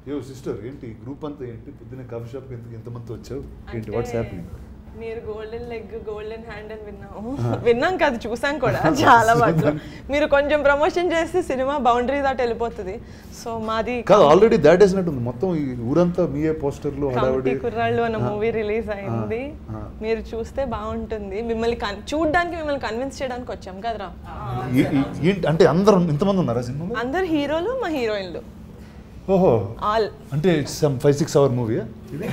యో సిస్టర్ ఏంటి గ్రూప్ అంతా ఏంటి పొద్దున్న కాఫీ షాప్కి ఎంతమంది వచ్చావు ఏంటి వాట్స్ హ్యాపెనింగ్? మీరు గోల్డెన్ లెగ్ గోల్డెన్ హ్యాండ్ అని విన్నాం కాదు, చూసాం కూడా చాలా వాటిలో. మీరు కొంచెం ప్రమోషన్ చేస్తే సినిమా బౌండరీ దాటి వెళ్ళిపోతుంది. సో మాది కాదు ఆల్రెడీ దాట్ వేసినట్టుంది మొత్తం ఈ ఊరంతా మీయే పోస్టర్లు కమిటీ కుర్రాళ్ళు అన్న మూవీ రిలీజ్ అయింది. మీరు చూస్తే బాగుంటుంది. మిమ్మల్ని చూడడానికి మిమ్మల్ని కన్విన్స్ చేయడానికి వచ్చాం కదరా. అంటే అందరూ ఇంతమంది ఉన్నారా సినిమాలో? అందరు హీరోలు మా హీరోయిన్లు. ఓహో ఆల్ అంటే 5-6 hour మూవీ? 2.5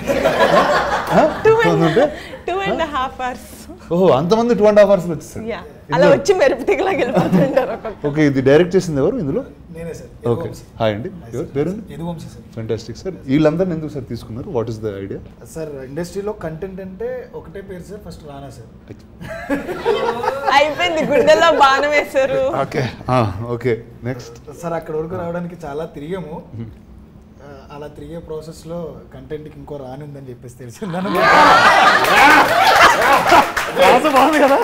hours. ఓహో అంతమంది 2.5 hours వచ్చేసారు. అలా వచ్చి మెరుపు తిగలాగా వెళ్ళిపోతుంటారు. ఓకే ఇది డైరెక్ట్ చేసింది ఎవరు ఇందులో? నేనే సార్. ఓకే హాయ్ అండి, పేరు? యదువంశీ సార్. Fantastic sir. వీళ్ళందరినీ ఎందుకు సార్ తీసుకున్నారు? What is the idea? Sir ఇండస్ట్రీలో కంటెంట్ అంటే ఒకటే పేరు సార్, ఫస్ట్ రానా సార్. అయిపోయింది, గుండెల్లో బాణం వేశారు. ఓకే ఓకే నెక్స్ట్ సార్ అక్కడ వరకు రావడానికి చాలా తిరిగాము. అలా తిరిగే ప్రాసెస్లో కంటెంట్కి ఇంకో రాని ఉందని చెప్పేసి తెలిసింది. బాగుంది కదా,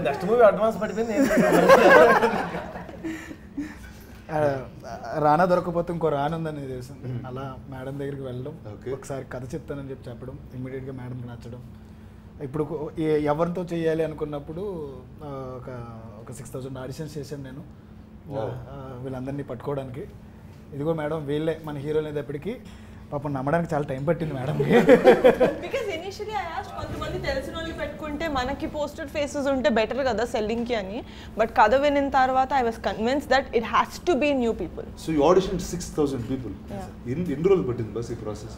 నెక్స్ట్ మూవీ అడ్వాన్స్ పడిపోయింది. రానా దొరకపోతే ఇంకో రాని ఉందని తెలిసింది. అలా మేడం దగ్గరికి వెళ్ళడం, ఒకసారి కథ చెప్తానని చెప్పడం, ఇమ్మీడియట్గా మేడంకి నచ్చడం. ఇప్పుడు ఎవరితో చేయాలి అనుకున్నప్పుడు ఒక 6,000 ఆడిషన్స్ చేశాను నేను వీళ్ళందరినీ పట్టుకోవడానికి. ఇదిగో మేడం వీళ్ళే మన హీరోలు అనేటప్పటికి పాపం నమ్మడానికి చాలా టైం పట్టింది మేడం. బికాజ్ ఇనిషియల్లీ ఐ ఆస్క్డ్ కొంతమంది తెలిసిన వాళ్ళు పెట్టుకుంటే మనకి పోస్టెడ్ ఫేసెస్ ఉంటే బెటర్ కదా సెల్లింగ్ కి అని. బట్ కథ వినిన తర్వాత I was convince that it has to be new people. So you audition 6,000 people. ఎన్ని రోజులు పట్టింది బస్ ఈ ప్రాసెస్?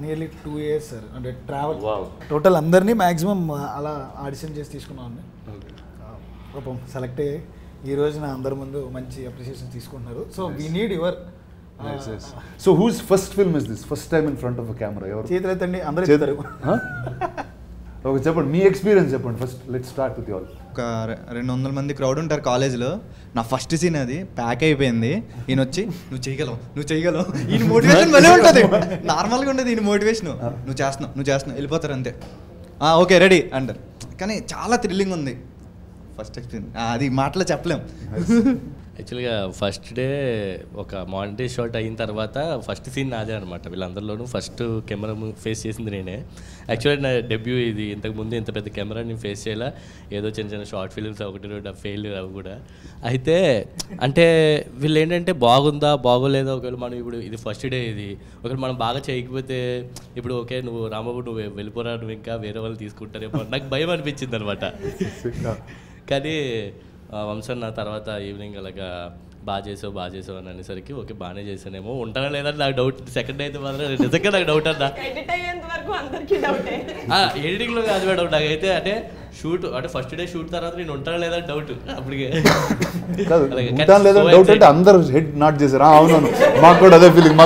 Nearly 2 years sir. అంటే ట్రావెల్ టోటల్ అందరినీ మ్యాక్సిమం అలా ఆడిషన్ చేసి తీసుకున్నాం. పాపం సెలెక్ట్ అయ్యి ఈ రోజు నా అందరి ముందు మంచి అప్రిషియేషన్ తీసుకుంటున్నారు. So we need your. So whose first film is this? First time in front of a camera? ఎవరు చేతులెత్తండి అందరూ చెప్తారు. ఓకే చెప్పండి మీ ఎక్స్పీరియన్స్ చెప్పండి first. Let's start with you all. ఒక 200 మంది క్రౌడ్ ఉంటారు కాలేజ్లో. నా ఫస్ట్ సీన్ అది ప్యాక్ అయిపోయింది. ఈయన వచ్చి నువ్వు చేయగలవు ఈయన మోటివేషన్ భలే ఉంటుంది. నార్మల్గా ఉండదు ఈయన మోటివేషన్. నువ్వు చేస్తున్నావు వెళ్ళిపోతారు అంతే. ఓకే రెడీ అంటారు. కానీ చాలా థ్రిల్లింగ్ ఉంది ఫస్ట్ ఎక్స్పీరియన్స్. అది మాటలో చెప్పలేం. యాక్చువల్గా ఫస్ట్ డే ఒక మానిటరీ షాట్ అయిన తర్వాత ఫస్ట్ సీన్ నాదే అనమాట. వీళ్ళందరిలోనూ ఫస్ట్ కెమెరా ఫేస్ చేసింది నేనే. యాక్చువల్లీ నా డెబ్యూ ఇది. ఇంతకుముందు ఇంత పెద్ద కెమెరా నేను ఫేస్ చేయాల. ఏదో చిన్న షార్ట్ ఫిల్మ్స్ 1-2 ఫెయిల్ అవి కూడా. అయితే అంటే వీళ్ళు ఏంటంటే బాగుందా బాగోలేదా, ఒకవేళ మనం ఇప్పుడు ఇది ఫస్ట్ డే ఇది ఒకవేళ మనం బాగా చేయకపోతే ఇప్పుడు ఓకే నువ్వు రాంబాబు నువ్వు వెళ్ళిపోరా, నువ్వు ఇంకా వేరే వాళ్ళు తీసుకుంటారేమో నాకు భయం అనిపించింది అనమాట. కానీ వంశన్ నా తర్వాత ఈవినింగ్ అలాగా బాగా చేసావు అని అనేసరికి ఓకే బాగానే చేసానేమో ఉంటానా లేదా నాకు డౌట్. సెకండ్ అయితే మాత్రం నిజంగా నాకు డౌట్ అన్నా. ఎడిటింగ్లో కాదు మేడం నాకైతే. అంటే షూట్ అంటే ఫస్ట్ డే షూట్ తర్వాత నేను ఉంటానా లేదా డౌట్ అప్పటికే. అందరూ హెడ్ నాట్ చేశారు. అవునవును మాకు కూడా అదే ఫీలింగ్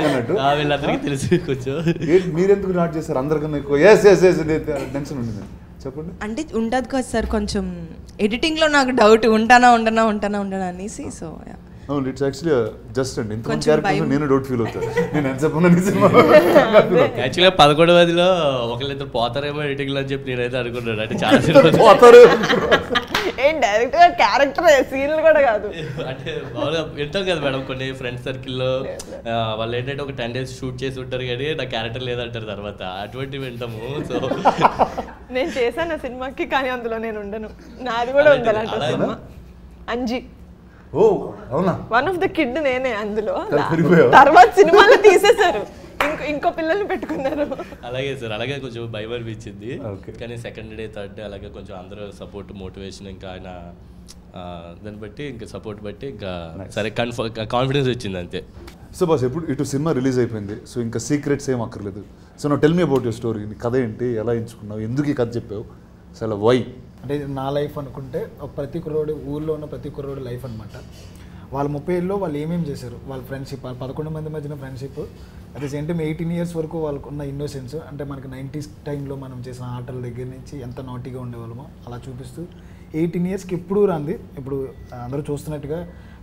అన్నట్టు. వీళ్ళందరికీ తెలిసి కొంచెం మీరెందుకు నాట్ చేశారు అందరికన్నా ఎక్కువ? టెన్షన్ ఉంటుంది చెప్పండి. అంటే ఉంటుంది కదా సార్ కొంచెం ఎడిటింగ్లో నాకు డౌట్ ఉంటానా అనేసి. సో అవును ఇట్స్ యాక్చువల్లీ జస్ట్ అండి ఇంతమంది క్యారెక్టర్స్ నేను డౌట్ ఫీల్ అవుతాను. నేను ఎంత చెప్పను యాక్చువల్గా 11వ ఒకళ్ళిద్దరు పోతారేమో ఎడిటింగ్లో అని చెప్పి నేనైతే అనుకున్నాను. అంటే చాలా పోతారు ఏం డైరెక్ట్ గా క్యారెక్టర్ సీన్లు కూడా కాదు. అంటే బాగా వింటాం కదా మేడం కొన్ని ఫ్రెండ్స్ సర్కిల్లో వాళ్ళు ఏంటంటే ఒక 10 days షూట్ చేసి ఉంటారు కానీ నా క్యారెక్టర్ లేదంటారు తర్వాత. అటువంటివి వింటాము. సో నేను చేశాను ఆ సినిమాకి కానీ అందులో నేను ఉండను. నాది కూడా ఉంది అలాంటి సినిమా అంజీ. ఓ అవునా? వన్ ఆఫ్ ద కిడ్ నేనే అందులో. తర్వాత సినిమాలో తీసేశారు, ఇంకో పిల్లల్ని పెట్టుకున్నారు. అలాగే సార్ అలాగే కొంచెం భయం అనిపించింది. కానీ సెకండ్ డే థర్డ్ డే అలాగే కొంచెం అందరూ సపోర్ట్ మోటివేషన్ ఇంకా ఆయన దాన్ని బట్టి ఇంకా సపోర్ట్ బట్టి ఇంకా సరే కాన్ఫిడెన్స్ వచ్చింది అంతే. సో బాస్ ఎప్పుడు ఇటు సినిమా రిలీజ్ అయిపోయింది. సో ఇంకా సీక్రెట్స్ ఏం అక్కర్లేదు. సో నా tell me about your story. నీ కథ ఏంటి, ఎలా ఎంచుకున్నావు, ఎందుకు ఈ కథ చెప్పావు, అసలు వై? అంటే నా లైఫ్ అనుకుంటే ప్రతి కుర్రోడు ఊళ్ళో ఉన్న ప్రతి కుర్రోడు లైఫ్ అనమాట. వాళ్ళ 30 ఏళ్ళలో వాళ్ళు ఏమేమి చేశారు, వాళ్ళ ఫ్రెండ్షిప్, 11 మంది మధ్యన friendship, at the same time 18 years వరకు వాళ్ళకు ఉన్న ఇన్నోసెన్స్. అంటే మనకి 90s టైంలో మనం చేసిన ఆటల దగ్గర నుంచి ఎంత నాటీగా ఉండేవాళ్ళమో అలా చూపిస్తూ 18 yearsకి ఎప్పుడూ రాంది. ఇప్పుడు అందరూ చూస్తున్నట్టుగా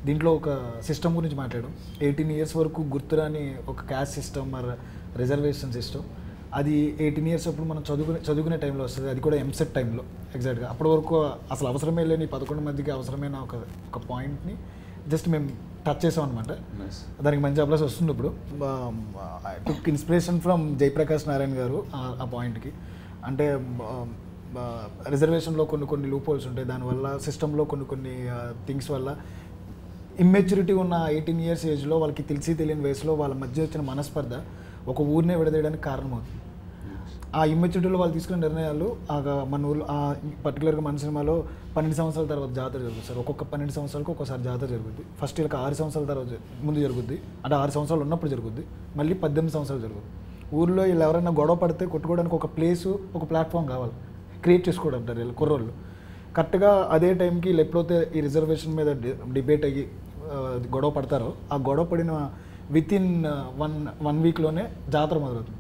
దీంట్లో ఒక సిస్టమ్ గురించి మాట్లాడడం. 18 years వరకు గుర్తురాని ఒక క్యాస్ట్ సిస్టమ్ మరి రిజర్వేషన్ సిస్టమ్ అది 18 years అప్పుడు మనం చదువుకునే టైంలో వస్తుంది, అది కూడా ఎంసెట్ టైంలో ఎగ్జాక్ట్గా. అప్పటి వరకు అసలు అవసరమే లేని 11 మందికి అవసరమైన ఒక పాయింట్ని జస్ట్ మేము టచ్ చేసాం అనమాట. దానికి మంచి అప్లాస్ వస్తుంది ఇప్పుడు. I took inspiration from Jayaprakash Narayana గారు ఆ పాయింట్కి. అంటే రిజర్వేషన్లో కొన్ని లూప్ హోల్స్ ఉంటాయి, దానివల్ల సిస్టంలో కొన్ని థింగ్స్ వల్ల ఇమ్మెచ్యూరిటీ ఉన్న 18 years ఏజ్లో వాళ్ళకి తెలియని వయసులో వాళ్ళ మధ్య వచ్చిన మనస్పర్ధ ఒక ఊరినే విడదీయడానికి కారణమవుతుంది. ఆ ఇమ్మెచ్యూరిటీలో వాళ్ళు తీసుకునే నిర్ణయాలు మన ఊళ్ళో పర్టికులర్గా మన సినిమాలో 12 సంవత్సరాల తర్వాత జాతర జరుగుతుంది సార్. ఒక్కొక్క 12 సంవత్సరాలకు ఒక్కోసారి జాతర జరుగుద్ది. ఫస్ట్ వీళ్ళకి 6 సంవత్సరాల తర్వాత ముందు జరుగుద్ది, అంటే 6 సంవత్సరాలు ఉన్నప్పుడు జరుగుద్ది, మళ్ళీ 18 సంవత్సరాలు జరుగుద్ది. ఊళ్ళో వీళ్ళు ఎవరైనా గొడవ పడితే కొట్టుకోవడానికి ఒక ప్లేసు, ఒక ప్లాట్ఫామ్ కావాలి, క్రియేట్ చేసుకోవడం అంటారు వీళ్ళు కుర్రోళ్ళు. కరెక్ట్గా అదే టైంకి వీళ్ళు ఎప్పుడైతే ఈ రిజర్వేషన్ మీద డిబేట్ అయ్యి గొడవ పడతారో, ఆ గొడవ పడిన వితిన్ వన్ వీక్లోనే జాతర మొదలవుతుంది.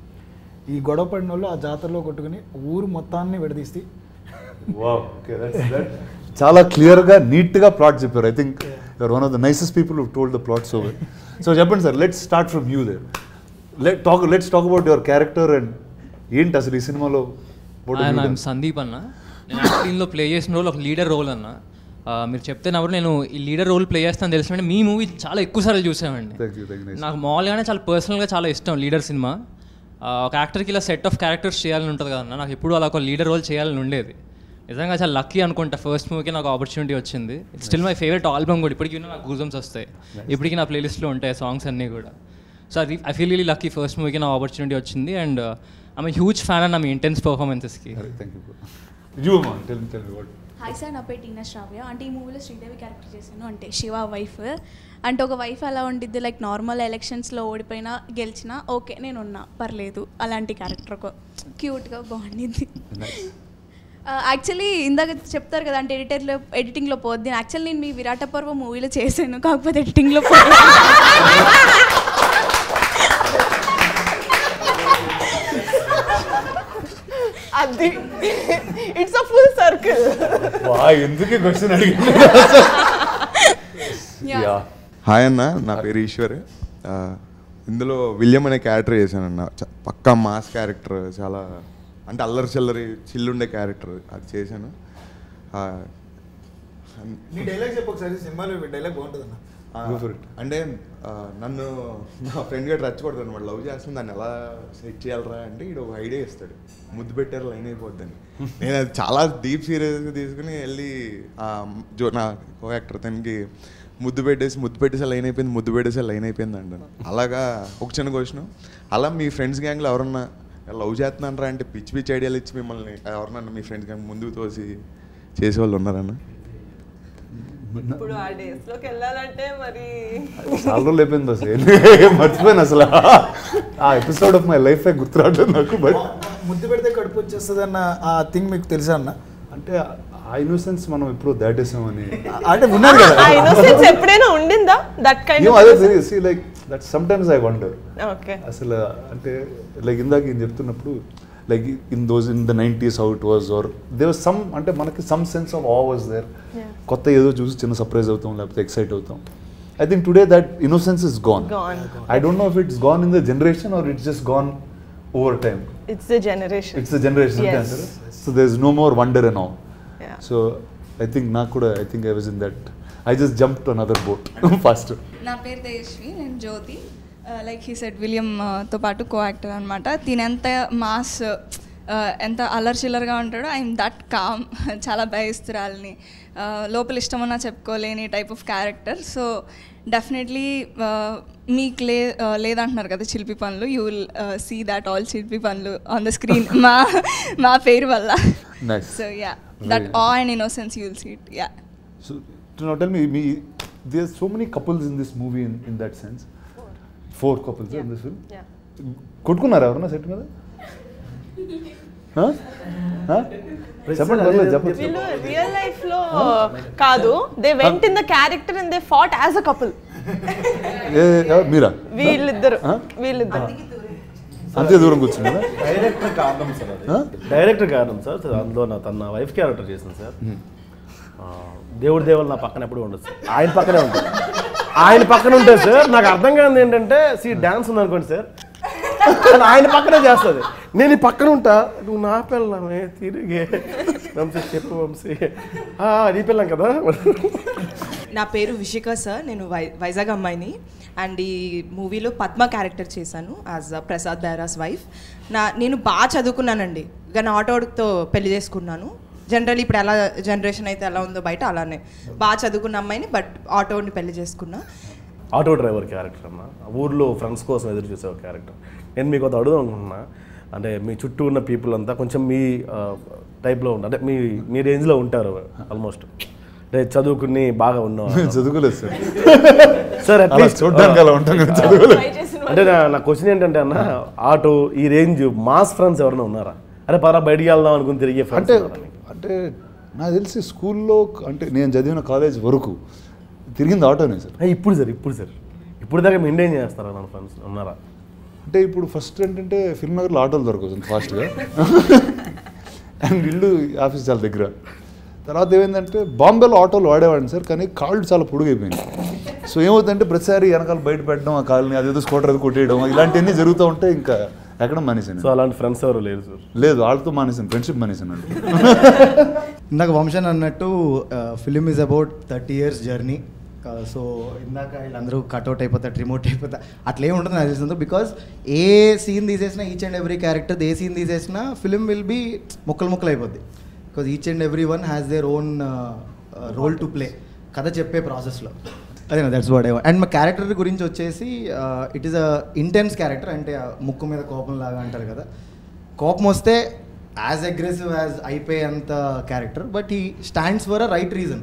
ఈ గొడవ పడిన వాళ్ళు ఆ జాతరలో కొట్టుకుని ఊరు మొత్తాన్ని విడదీస్తే చాలా క్లియర్గా నీట్గా ప్లాట్ చెప్పారు. I think you're one of the nicest people who told the plot so well. So చెప్పండి sir, let's start from you there. Let's talk about your character and ఏంటి అసలు ఈ సినిమాలో. సందీప్ అన్న, నేను దీనిలో ప్లే చేసిన రోల్ ఒక లీడర్ రోల్ అన్న. మీరు చెప్తే నవ్వరు, నేను ఈ లీడర్ రోల్ ప్లే చేస్తాను తెలిసినట్టు మీ మూవీ చాలా ఎక్కువ సార్లు చూసామండి. నాకు మామూలుగానే చాలా పర్సనల్గా చాలా ఇష్టం లీడర్ సినిమా. ఒక యాక్టర్కి ఇలా సెట్ ఆఫ్ క్యారెక్టర్స్ చేయాలని ఉంటుంది కదన్న, నాకు ఎప్పుడు అలా ఒక లీడర్ రోల్ చేయాలని ఉండేది. నిజంగా చాలా లక్కీ అనుకుంటా, ఫస్ట్ మూవీకి నాకు ఆపర్చునిటీ వచ్చింది. It's still my favourite album కూడా, ఇప్పటికీ నాకు గూజమ్స్ వస్తాయి, ఇప్పటికీ నా ప్లేలిస్ట్లో ఉంటాయి సాంగ్స్ అన్నీ కూడా. సో అది I feel really lucky, first మూవీకి నాకు ఆపర్చునిటీ వచ్చింది. అండ్ ఐఎమ్ హ్యూజ్ ఫ్యాన్ అన్న మీ ఇంటెన్స్ పర్ఫార్మెన్సెస్కి. హాయ్ సార్, నా పేరు టీనా శ్రావ్య. అంటే ఈ మూవీలో శ్రీదేవి క్యారెక్టర్ చేశాను, అంటే శివ వైఫ్. అంటే ఒక వైఫ్ అలా ఉండిద్ది, లైక్ నార్మల్ ఎలక్షన్స్లో ఓడిపోయినా గెలిచినా ఓకే నేను ఉన్నా పర్లేదు, అలాంటి క్యారెక్టర్ ఒక క్యూట్గా బాగుండింది. యాక్చువల్లీ ఇందాక చెప్తారు కదా అంటే ఎడిటింగ్లో పోద్ది. యాక్చువల్లీ నేను మీ విరాట పర్వ మూవీలో చేశాను, కాకపోతే ఎడిటింగ్లో పోద్ది. అది ఇట్స్ అ ఫుల్ సర్కిల్. ఎందుకే క్వశ్చన్ అడిగింది. హాయ్ అన్న, నా పేరు ఈశ్వర్. ఇందులో విలియం అనే క్యారెక్టర్ చేశానన్న, పక్కా మాస్ క్యారెక్టర్, చాలా అంటే అల్లరి చిల్లరి చిల్లుండే క్యారెక్టర్ అది చేశాను. డైలాగ్ చెప్పు ఒకసారి, సినిమాలో డైలాగ్ బాగుంటుంది అన్న. అంటే నన్ను నా ఫ్రెండ్ గట్రా రెచ్చగొడతాను అనమాట, లవ్ చేస్తుంది దాన్ని ఎలా సెట్ చేయాలరా అంటే ఇడు ఒక ఐడియా ఇస్తాడు, ముద్దు పెట్టారు లైన్ అయిపోద్దని. నేను అది చాలా డీప్ సీరియస్గా తీసుకుని వెళ్ళి నా కో యాక్టర్ తనకి ముద్దు పెట్టేసే లైన్ అయిపోయింది, ముద్దు పెట్టేసే లైన్ అయిపోయింది అంటాను. అలాగా ఒక చిన్న క్వశ్చన్, అలా మీ ఫ్రెండ్స్ గ్యాంగ్లో ఎవరన్నా లవ్ చేస్తున్నారా అంటే పిచ్చి ఐడియాలు ఇచ్చి మిమ్మల్ని ఎవరన్నా మీ ఫ్రెండ్స్ గ్యాంగ్ ముందుకు తోసి చేసేవాళ్ళు ఉన్నారన్న? ఇప్పుడు ఆ డేస్ లోకి వెళ్ళాలంటే మరి చాలా రోజులు అయిపోయింది అసలు, మర్చిపోయాను అసలు ఆ ఎపిసోడ్ ఆఫ్ మై లైఫ్ గుర్తురాడు నాకు. బట్ ముద్దు పెడితే కడుపు వచ్చేస్తుంది అన్న ఆ థింగ్ మీకు తెలుసా అన్న? అంటే ఆ ఇన్నోసెన్స్ మనం ఎప్పుడు దాటేసామని అంటే ఉన్నది కదా, ఆ ఇన్నోసెన్స్ ఎప్పుడైనా ఉండిందా దట్ కైండ్ ఆఫ్? అదే see like that sometimes I wonder. Okay, అసలు అంటే లైక్ ఇందాక ఏం చెప్తున్నప్పుడు like in the 90s how it was, or there was some అంటే మనకి some sense of awe was there. కొత్త ఏదో చూసి చిన్న సర్ప్రైజ్ అవుతాం లేకపోతే ఎక్సైట్ అవుతాం. I think today that innocence is gone. I don't know if it's gone in the generation or it's just gone over time. It's the generation. It's the generation. Yes. So there's no more wonder and awe. Yeah. So I think I think I was in that, I just jumped to another boat faster. నా పేరు తేజస్వి, నేను జ్యోతి. Like he said విలియంతో పాటు co actor అనమాట. తిని ఎంత mass ఎంత అల్లరి చిల్లరగా ఉంటాడో ఐఎమ్ దట్ కామ్, చాలా భయస్తురాలని, లోపల ఇష్టమన్నా చెప్పుకోలేని type of character. So definitely మీకు లేదంటున్నారు కదా చిలిపి పనులు, you will see that all చిలిపి పనులు ఆన్ ద స్క్రీన్ మా పేరు వల్ల. So yeah, that uh and innocence you will see it. Yeah. So now tell me, there's so many couples in this movie in that sense. 4 couples in this film. Yeah. కొట్టుకున్నారా ఎవరన్నా set మీద? చెప్పండి చెప్పండి. వీళ్ళు real life లో కాదు, they went in the character and they fought as a couple. మీరా? వీళ్ళిద్దరు అంతే దూరం కూర్చున్నారా? డైరెక్టర్ కారణం సార్, డైరెక్టర్ కారణం సార్. అందులో తన వైఫ్ క్యారెక్టర్ చేసింది సార్. దేవుడి దేవుళ్ళు నా పక్కన ఎప్పుడు ఉండదు సార్, ఆయన పక్కనే ఉంటుంది. ఆయన పక్కన ఉంటుంది సార్. నాకు అర్థం కాదు ఏంటంటే డాన్స్ ఉందనుకోండి సార్, అని ఆయన పక్కనే చేస్తుంది. నేను ఈ పక్కన ఉంటా, నువ్వు నా పిల్లమే తిరిగే వంశీ చెప్పు వంశీ, నీ పిల్లం కదా. నా పేరు విషిక సార్, నేను వైజాగ్ అమ్మాయిని. అండ్ ఈ మూవీలో పద్మ క్యారెక్టర్ చేశాను యాజ్ ప్రసాద్ బైరాస్ వైఫ్. నేను బాగా చదువుకున్నానండి, కానీ ఆటోతో పెళ్లి చేసుకున్నాను. జనరల్లీ ఇప్పుడు ఎలా జనరేషన్ అయితే ఎలా ఉందో బయట అలానే బాగా చదువుకున్న అమ్మాయిని, బట్ ఆటోని పెళ్లి చేసుకున్నా. ఆటో డ్రైవర్ క్యారెక్టర్ అన్న, ఊర్లో ఫ్రెండ్స్ కోసం ఎదురు చూసే ఒక క్యారెక్టర్. నేను మీకు అది అడుగుదాం అనుకుంటున్నా, అంటే మీ చుట్టూ ఉన్న పీపుల్ అంతా కొంచెం మీ టైప్లో ఉంటారు, అంటే మీ రేంజ్లో ఉంటారు ఆల్మోస్ట్. అంటే చదువుకుని బాగా ఉన్నాం. చదువుకోలేదు సార్. సార్ అట్లీస్ట్ చూడడానికి అలా ఉంటాం కదా, చదువుకోలేదు. అంటే నా క్వశ్చన్ ఏంటంటే అన్న, ఆటో ఈ రేంజ్ మాస్ ఫ్రెండ్స్ ఎవరైనా ఉన్నారా? అరే పరా బయటికి వెళ్దాం అనుకుని తిరిగే ఫ్రెండ్స్ అంటే నాకు తెలిసి స్కూల్లో, అంటే నేను చదివిన కాలేజ్ వరకు తిరిగింది ఆటోనే సార్. ఇప్పుడు దాకా మెయింటైన్ చేస్తారా నా ఫ్రెండ్స్ ఉన్నారా? అంటే ఇప్పుడు ఫస్ట్ ఏంటంటే ఫిల్మ్ నగర్లో ఆటోలు దొరకవచ్చు ఫాస్ట్గా, అండ్ ఇల్లు ఆఫీస్ చాలా దగ్గర. తర్వాత ఏమైందంటే బాంబేలో ఆటోలు వాడేవాడిని సార్, కానీ కాళ్ళు చాలా పొడుగైపోయింది. సో ఏమవుతుందంటే ప్రతిసారి వెనకాల బయట పెట్టడం, ఆ కాళ్ళని అదేదో స్కూటర్ అది కొట్టేయడం, ఇలాంటివన్నీ జరుగుతూ ఉంటే ఇంకా ఎక్కడ మానేసాను. సో అలాంటి ఫ్రెండ్స్ ఎవరు లేరు సార్? లేదు, వాళ్ళతో మానేసాను, ఫ్రెండ్షిప్ మానేసాను. ఇందాక వంశన్ అన్నట్టు film is about 30 years journey. So ఇందాక వీళ్ళందరూ కట్అవుట్ అయిపోతారు, రిమోట్ అయిపోతారు, అట్లా ఏమి ఉంటుంది నాకు తెలిసిందో. బికాస్ ఏ సీన్ తీసేసినా, ఈచ్ అండ్ ఎవ్రీ క్యారెక్టర్ ఏ సీన్ తీసేసినా ఫిలిం విల్ బీ ముక్కలు అయిపోద్ది. Because each and every one has their own role to play కథ చెప్పే ప్రాసెస్లో. అదే that's what I want. And మా క్యారెక్టర్ గురించి వచ్చేసి it is a intense character. అంటే ముక్కు మీద కోపం లాగా అంటారు కదా, కోపం వస్తే యాజ్ అగ్రెసివ్ యాజ్ అయిపోయేంత character. But he stands for a right reason,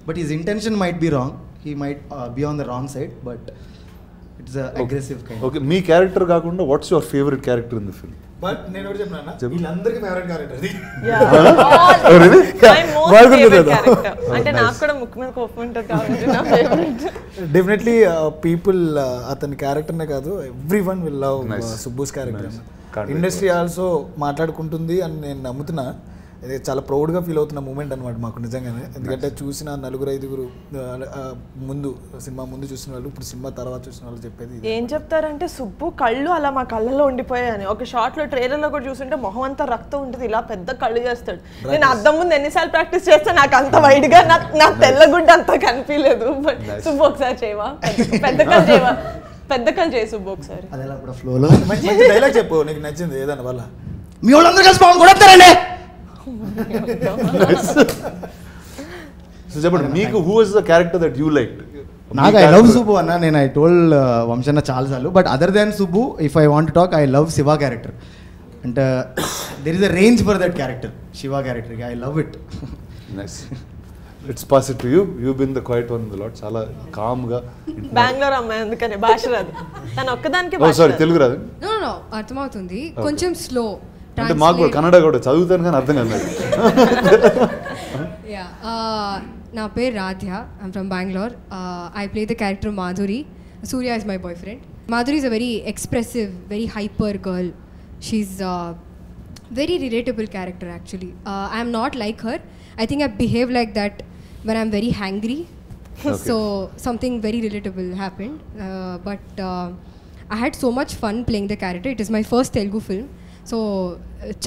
but his intention might be wrong, he might be on the wrong side, but it's aggressive kind. Okay, మీ క్యారెక్టర్ కాకుండా what's your favourite character in the film? But నేను ఒకటి చెప్పినా, వీళ్ళందరికీ favourite character. అంటే నాకు కూడా ముక్కు మీద కోపం ఉంటుంది కాబట్టి డెఫినెట్లీ పీపుల్ అతని క్యారెక్టర్నే కాదు, every one will love Subbu's character. Industry also మాట్లాడుకుంటుంది అని నేను నమ్ముతున్నా. ఇది చాలా ప్రౌడ్గా ఫీల్ అవుతున్న మూమెంట్ అనమాట మాకు నిజంగానే. ఎందుకంటే చూసిన 4-5 ముందు సినిమా ముందు చూసిన వాళ్ళు, ఇప్పుడు సినిమా తర్వాత చూసిన వాళ్ళు చెప్పేది ఏం చెప్తారంటే, సుబ్బు కళ్ళు అలా మా కళ్ళలో ఉండిపోయాయని. ఒక షార్ట్లో ట్రైలర్లో కూడా చూస్తుంటే మొహం అంతా రక్తం ఉంటుంది, ఇలా పెద్ద కళ్ళు చేస్తాడు. నేను అద్దం ముందు ఎన్నిసార్లు ప్రాక్టీస్ చేస్తే నాకు అంత వైడ్గా నాకు తెల్లగుడ్డ అంతా కనిపించలేదు. బట్ సుబ్బు ఒకసారి చేయవా, పెద్ద కళ్ళు చేయవా, పెద్ద కళ్ళు చేయి సుబ్బు ఒకసారి. ఫ్లోలో మంచి డైలాగ్ చెప్పు, నీకు నచ్చింది ఏదన్నా వల్ల. మీ వాళ్ళందరూ కలిసి బాగుంది కూడా వస్తారండి. సో చెప్పండి, మీకు who was the character that you liked? నాకు ఐ లవ్ సుబ్బు అన్న. నేను ఐ టోల్డ్ వంశన్న చాలాసార్లు, but other than Subbu if I want talk, I love Shiva character. అంటే there is a range for that character, Shiva character. I love it. Nice. It's pass it to you. You been the quiet one lot. చాలా కామ్గా. బెంగళూరు అమ్మాయి అందుకనే భాష రాదు, తను ఒక్కదానికి. Sorry, Telugu రాదు? నో అర్థమవుతుంది, కొంచెం స్లో. అంటే మాకు కూడా కన్నడ కూడా చదువుతాను కానీ అర్థం కాదు. నా పేరు Radhya, I'm from Bengaluru. I play the character Madhuri. Surya is my boy friend. Madhuri is a very expressive, very hyper girl. She's a very relatable character actually. I am not like her. I think I behave like that when I'm very hangry. Okay. So something very relatable happened. But I had so much fun playing the character. It is my first Telugu film. So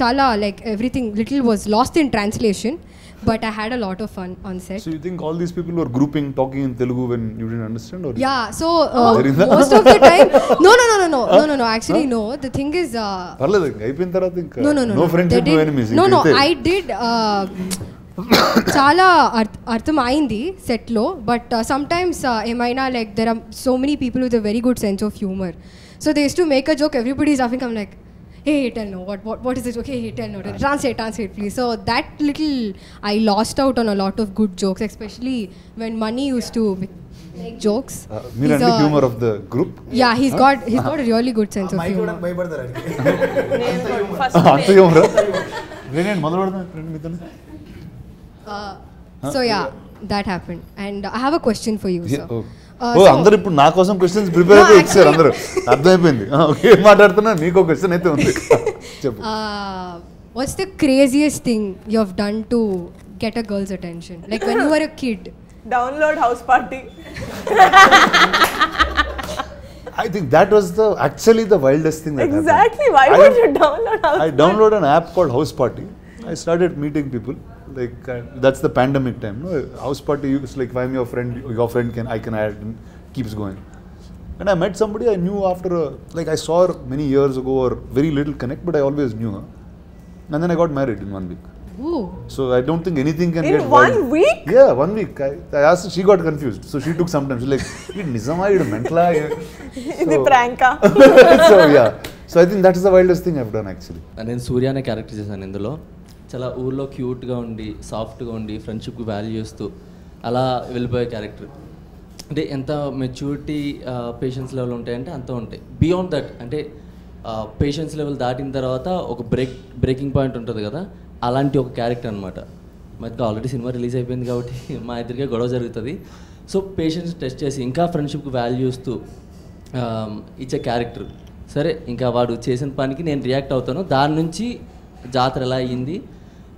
chala like everything little was lost in translation. But I had a lot of fun on set. So you think all these people were grouping, talking in Telugu when you didn't understand? Or yeah, so most of the time, no. Actually, no. The thing is, no friendship, no enemies. No, I did. Chala artham ayindi set lo, but sometimes emaina like there are so many people with a very good sense of humor. So they used to make a joke, everybody is laughing. I'm like, hey, tell no, what is it? Okay, hey, tell no, translate please. So that little, I lost out on a lot of good jokes, especially when Mani used to make jokes. He's the humor of the group. Yeah, he's got a really good sense of humor. So yeah, that happened, and I have a question for you, sir. అందరూ ఇప్పుడు నా కోసం questions prepare అయితే ఇచ్చారు అందరూ, అర్థమైపోయింది. Okay, మాట్లాడుతున్నా, నీకు ఒక క్వశ్చన్ అయితే ఉంది, చెప్పు. What's the craziest thing you have done to get a girl's attention? Like when you were a kid. Download House Party. I think that was actually the wildest thing that Exactly. happened. Why would you download House I downloaded an app called House Party. I started meeting people. Like that's the pandemic time. No? House Party, it's like if I'm your friend I can add, and keeps going. And I met somebody I knew after like I saw her many years ago or very little connect, but I always knew her. And then I got married in 1 week. Ooh. So I don't think anything can In get 1 week? Yeah, 1 week. I asked her, she got confused. So she took some time. She's like, "It nizama, it mentala." ఇది ప్రాంకా. So yeah. So I think that's the wildest thing I've done actually. నేను సూర్య అనే character చేశాను ఇందులో. చాలా ఊర్లో క్యూట్గా ఉండి సాఫ్ట్గా ఉండి ఫ్రెండ్షిప్కి వాల్యూ ఇస్తూ అలా వెళ్ళిపోయే క్యారెక్టర్. అంటే ఎంత మెచ్యూరిటీ పేషెన్స్ లెవెల్ ఉంటాయంటే అంత ఉంటాయి. బియాండ్ దట్ అంటే పేషెన్స్ లెవెల్ దాటిన తర్వాత ఒక బ్రేకింగ్ పాయింట్ ఉంటుంది కదా, అలాంటి ఒక క్యారెక్టర్ అనమాట. మనకి ఆల్రెడీ సినిమా రిలీజ్ అయిపోయింది కాబట్టి మా ఇద్దరికే గొడవ జరుగుతుంది. సో పేషెన్స్ టెస్ట్ చేసి ఇంకా ఫ్రెండ్షిప్కి వాల్యూ ఇస్తూ ఇచ్చే క్యారెక్టర్. సరే ఇంకా వాడు చేసిన పనికి నేను రియాక్ట్ అవుతాను, దాని నుంచి జాతర ఎలా అయ్యింది,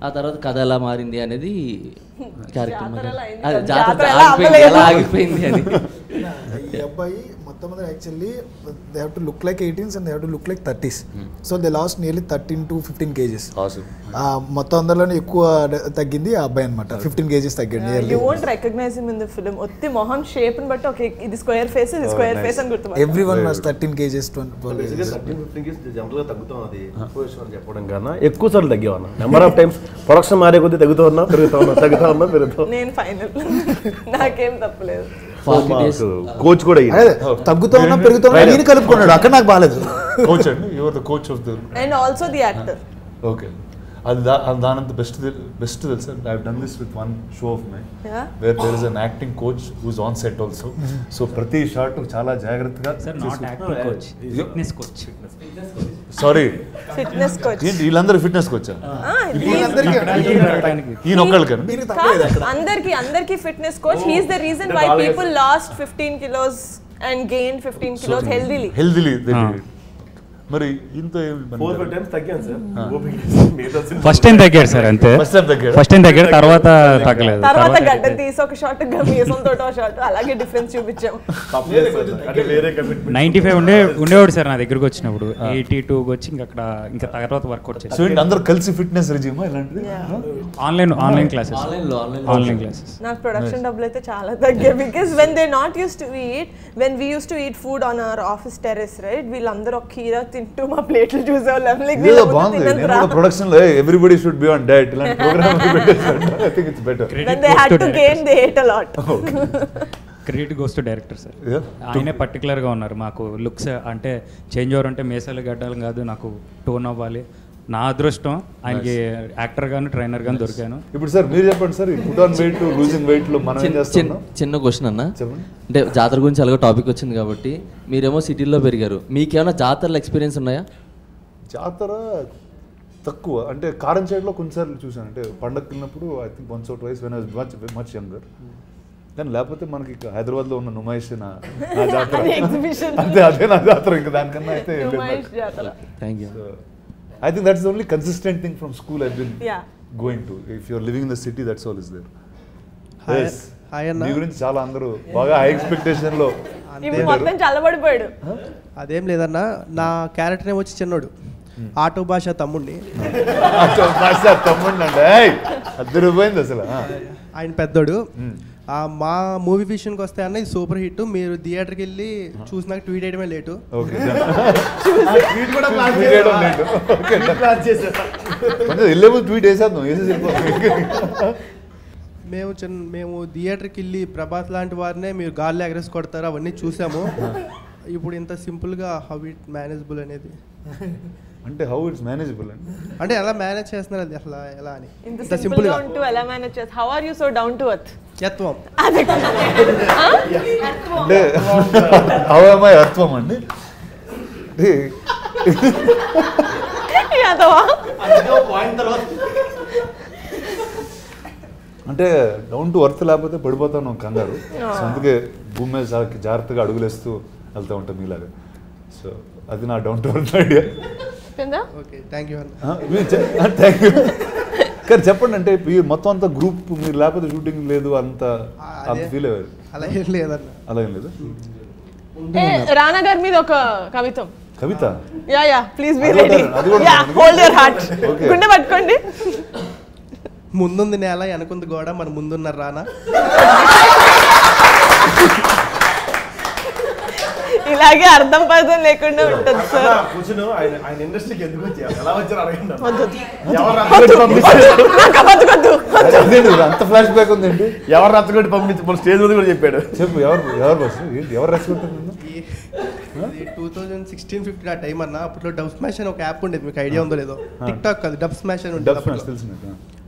ఆ తర్వాత కథ ఎలా మారింది అనేది క్యారెక్టర్. జాతర ఎలా ఆగిపోయింది అని. ఈ అబ్బాయి మొట్టమొదటి actually they have to look like 18s and they have to look like 30s. So they last nearly 13 to 15 kgs. మొత్తం అందరిలోనే ఎక్కువ తగ్గింది ఆ అబ్బాయి అనమాట. 15 kgs తగ్గింది. You won't recognize him in the film. ఒత్తి మొహం షేప్ ని బట్టి ఓకే ఇది స్క్వేర్ ఫేస్ ఇది స్క్వేర్ ఫేస్ అని గుర్తుపట్టాలి. Everyone was 13 kgs 12 kgs. 13-15 kgs general గా తగ్గుతాం. అది పొజిషన్ అని చెప్పడం కన్నా ఎక్కువ సార్లు తగ్గేవన్నా. నెంబర్ ఆఫ్ టైమ్స్ ప్రొడక్షన్ మారే కొద్దీ తగ్గుతూ ఉన్నా పెరుగుతా పెరుగుతా. నేను ఫైనల్ నాకేం తప్పలేదు. కోచ్ కూడా తగ్గుతూ ఉన్నా పెరుగుతూ ఉన్నా నేను కలుపుకున్నాడు. అక్కడ నాకు బాగాలేదు. కోచ్ అండి, you are the coach of the and also the actor. Okay, అది దానంత బెస్ట్ తెలుసా. I have done this with one show of my where there is an acting coach who is on set also. So ప్రతి shot చాలా జాగ్రత్తగా. Sorry fitness coach. ఏంటి వీళ్ళందరూ fitness coach? ఈయన ఒక్కళ్ళకన్నా అందరికి fitness coach. He is the reason why people lost 15 kilos and gained 15 kilos healthily. మరి ఇంత ఫస్ట్ టైం తగ్గాడు సార్, అంతే. ఫస్ట్ టైం తగ్గాడు, తర్వాత తగ్గలేదు. తర్వాత గడ్డ తీసి ఒక షాట్ మీసంతో షాట్ అలాగే డిఫరెన్స్ చూపించాం. 95 ఉండేవాడు సార్ నా దగ్గరకు వచ్చినప్పుడు. 82 వచ్చి ఇంకా తర్వాత వర్కౌట్ చేసి అందరూ కలిసి ఫిట్నెస్ రెజ్యూమ్ ఇలాంటిది ఆన్లైన్ క్లాసెస్. నాకు ప్రొడక్షన్ డబ్బులు అయితే చాలా తగ్గాయి. Because when they not use to eat, when we use to eat food on our office terrace right, వీళ్ళందరూ ఒక కీరా తింటూ మా ప్లేట్లు చూసేవాళ్ళం. ప్రొడక్షన్ లో everybody should be on diet. ఇలాంటి program I think it's better. When they had to gain, they ate a lot. Credit goes to director sir. ఆయనే పర్టికులర్గా ఉన్నారు. మాకు లుక్స్ అంటే చేంజ్ ఓవర్ అంటే మేసాలు గడ్డాలు కాదు, నాకు టోన్ అవ్వాలి. నా అదృష్టం ఆయనకి యాక్టర్ గాను ట్రైనర్ గాను దొరికాను. ఇప్పుడు సార్ మీరు చెప్పండి sir, put on weight losing weight లో మనం ఏం చేస్తున్నాం? చిన్న క్వశ్చన్ అన్న, అంటే జాతర గురించి అలాగే టాపిక్ వచ్చింది కాబట్టి మీరేమో సిటీలో పెరిగారు, మీకేమైనా జాతరలో ఎక్స్పీరియన్స్ ఉన్నాయా? జాతర తక్కువ, అంటే కారం సైడ్లో కొన్నిసార్లు చూసాను. అంటే పండగకి వెళ్ళినప్పుడు I think once or twice when I was much younger. కానీ లేకపోతే మనకి హైదరాబాద్లో ఉన్న నుమాయిష్ నా జాతర అంతే, అదే నా జాతర. ఇంకా దానికన్నా అయితే thank you. I think that's the only consistent thing from school I've been going to. If you're living in the city, that's all is there. Yes. మీ గురించి చాలా అందరూ బాగా హై ఎక్స్పెక్టేషన్ లో మొత్తం చల్లబడిపోయాడు. అదేం లేదన్నా, నా క్యారెక్టర్ ఏమో వచ్చి చిన్నోడు, ఆటో భాష తమ్ముడిని. ఆటో భాష తమ్ముడిని అంటే అద్దరిపోయింది అసలు. ఆయన పెద్దోడు. మా మూవీ విషయానికి వస్తే అన్న ఇది సూపర్ హిట్. మీరు థియేటర్కి వెళ్ళి చూసినాక ట్వీట్ చేయడమే లేటు. ట్వీట్ వేసేద్దాం. మేము థియేటర్కి వెళ్ళి ప్రభాస్ లాంటి వారినే మీరు గాల్లో ఎగరేసి కొడతారు అవన్నీ చూసాము. ఇప్పుడు ఇంత సింపుల్గా హౌ ఇట్ మేనేజబుల్ అనేది, అంటే హౌ ఇట్స్ మేనేజబుల్ అంటే ఎలా మేనేజ్ చేస్తున్నారు అది అసలు ఎలా అని ఇంత సింపుల్ గా ఉంటూ ఎలా మేనేజ్ చేస్తారు? How are you so down to earth? యత్వం అంటే హౌ యామ్ ఐ అర్థం అండి. అంటే డౌన్ టు ఎర్త్ లేకపోతే పడిపోతాను కంగారు. సో అందుకే భూమి మీద చాలా జాగ్రత్తగా అడుగులేస్తూ వెళ్తూ ఉంటాం మీలాగా. సో అది నా down to earth idea. Thank you. కానీ చెప్పండి, అంటే మొత్తం అంతా గ్రూప్ మీరు లేకపోతే షూటింగ్ లేదు అంత ఫీల్ అయ్యారు? అలా ఏం లేదన్న. అలా ఏం లేదు. రానా గారి మీద ఒక కవితం. కవిత? Yeah please be ready. Yeah hold your heart. గుండె పట్టుకోండి. ముందుంది నేల వెనకుంది గోడ, మన ముందున్నారు రానా. ఇలాగే అర్థం పర్థం లేకుండా ఉంటుంది సార్. ఆయన ఇండస్ట్రీకి ఎందుకు వచ్చారు, ఎలా వచ్చారు అడగండి. అంత ఫ్లాష్ బ్యాక్ ఉందండి. ఎవరు రచ్చగొట్టి పంపించి మన స్టేజ్ మీద కూడా చెప్పాడు. చెప్పు ఎవరు బస్ ఎవరు రచ్చగొట్టారు? 2016-15 ఆ టైం అన్న. అప్పట్లో డబ్ స్మాష్ అని ఒక యాప్ ఉండేది, మీకు ఐడియా ఉందో లేదో. టిక్ టాక్ కాదు, డబ్ స్మాష్ అని ఉండేది.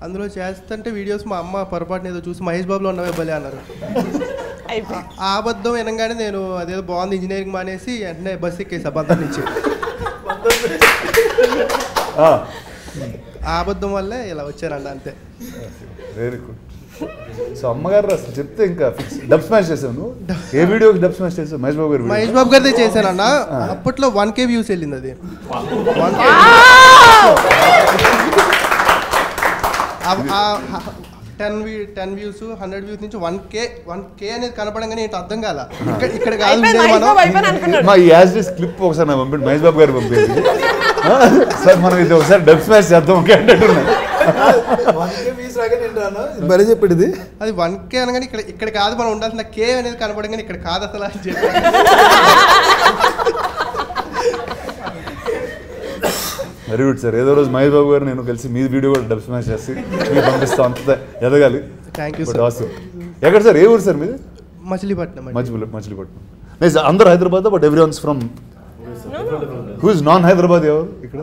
అందులో చేస్తుంటే వీడియోస్ మా అమ్మ పొరపాటున ఏదో చూసి మహేష్ బాబులో ఉన్నవే భలే అన్నారు. ఆ అబద్ధం వినగానే నేను అదేదో బాగుంది ఇంజనీరింగ్ మానేసి వెంటనే బస్ ఎక్కేసి అబద్ధం నుంచి. ఆ అబద్ధం వల్లే ఇలా వచ్చానండి, అంతే. Very good. సో అమ్మగారు అసలు చెప్తే ఇంకా డబ్ స్మాష్ చేసాను. ఏ వీడియోకి డబ్ స్మాష్ చేసావు? మహేష్ బాబు గారు. మహేష్ బాబు గారిదే చేశానన్న. అప్పట్లో 1K వ్యూస్ వెళ్ళింది అది. 10 వ్యూస్ 100 వ్యూస్ నుంచి 1K అనేది కనపడంగానే ఏంటి అర్థం కాల. ఇక్కడ కాదు మా యాజ్ క్లిప్ ఒకసారి నాకు పంపండి, మహేష్ బాబు గారు పంపేది. సార్ మనం ఇది ఒకసారి డబ్ స్మాష్ చేద్దాం అంటున్నాను. మరీ చెప్పేది అది 1K అనగానే ఇక్కడ కాదు మనం ఉండాల్సిన K అనేది కనపడంగానే ఇక్కడ కాదు అసలు అని చెప్పి. Very good sir. ఏదో రోజు మహేష్ బాబు గారు నేను కలిసి మీ వీడియో కూడా డబ్ స్మాష్ చేసి మీరు పంపిస్తాం, అంత ఎదగాలి. Thank you sir. ఎక్కడ సార్? ఏ ఊరు సార్ మీది? మచిలీపట్నం. మచిలీపట్నం. అందరు Hyderabad, but every ones from who is non Hyderabad? ఎవరు ఇక్కడ?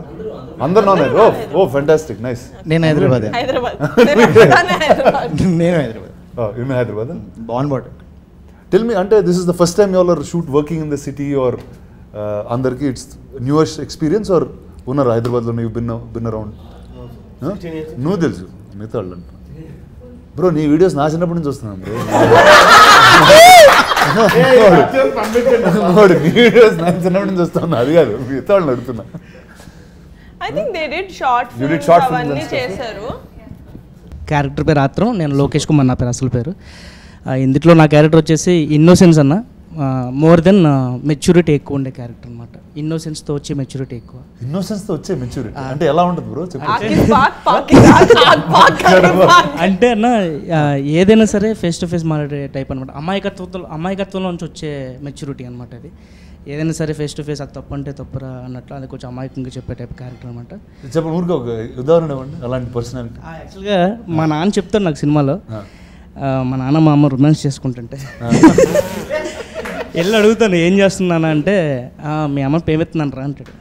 అందరు non Hyderabad. Oh fantastic, nice. నేను హైదరాబాద్. నేను హైదరాబాద్. బాన్ బాట్. టెల్ మీ, అంటే this is the first time you are shoot working in the city or అందరికి ఇట్స్ న్యూయెస్ట్ ఎక్స్పీరియన్స్ ఆర్ ఉన్నారు హైదరాబాద్లో? నువ్వు బిన్ అరౌండ్. నువ్వు తెలుసు, మిగతా వాళ్ళు అంట. బ్రో నీ వీడియోస్ నా చిన్నప్పటి నుంచి వస్తున్నాను బ్రో. నీ వీడియోస్ నా చిన్నప్పటి నుంచి వస్తున్నా, అది కాదు మిగతా వాళ్ళని అడుగుతున్నా. I think they did short films అవన్నీ చేశారు. క్యారెక్టర్ పేరు ఆత్రం, నేను లోకేష్ కుమార్ నా పేరు అసలు పేరు. ఇందులో నా క్యారెక్టర్ వచ్చేసి ఇన్నోసెన్స్ అన్న. మోర్ దెన్ మెచ్యూరిటీ ఎక్కువ ఉండే క్యారెక్టర్ అనమాట. ఇన్నోసెన్స్తో వచ్చే మెచ్యూరిటీ ఎక్కువ. ఇన్నోసెన్స్తో వచ్చే మెచ్యూరిటీ అంటే ఎలా ఉంటుంది బ్రో? అంటే అన్న ఏదైనా సరే ఫేస్ టు ఫేస్ మాట్లాడే టైప్ అనమాట. అమాయకత్వంలో నుంచి వచ్చే మెచ్యూరిటీ అనమాట అది. ఏదైనా సరే ఫేస్ టు ఫేస్ అది తప్పు అంటే తప్పురా అన్నట్లు అది కొంచెం అమాయకంగా చెప్పే టైప్ క్యారెక్టర్ అనమాట. చెప్పండి ఊరికి ఒక ఉదాహరణ ఇవ్వండి అలాంటి పర్సనాలిటీ. యాక్చువల్గా మా నాన్న చెప్తాను నాకు సినిమాలో, మా నాన్న మా అమ్మ రొమాన్స్ చేసుకుంటుంటే వెళ్ళి అడుగుతాను ఏం చేస్తున్నాను అంటే, మీ అమ్మ పేమెత్తున్నాను రా అంటాడు.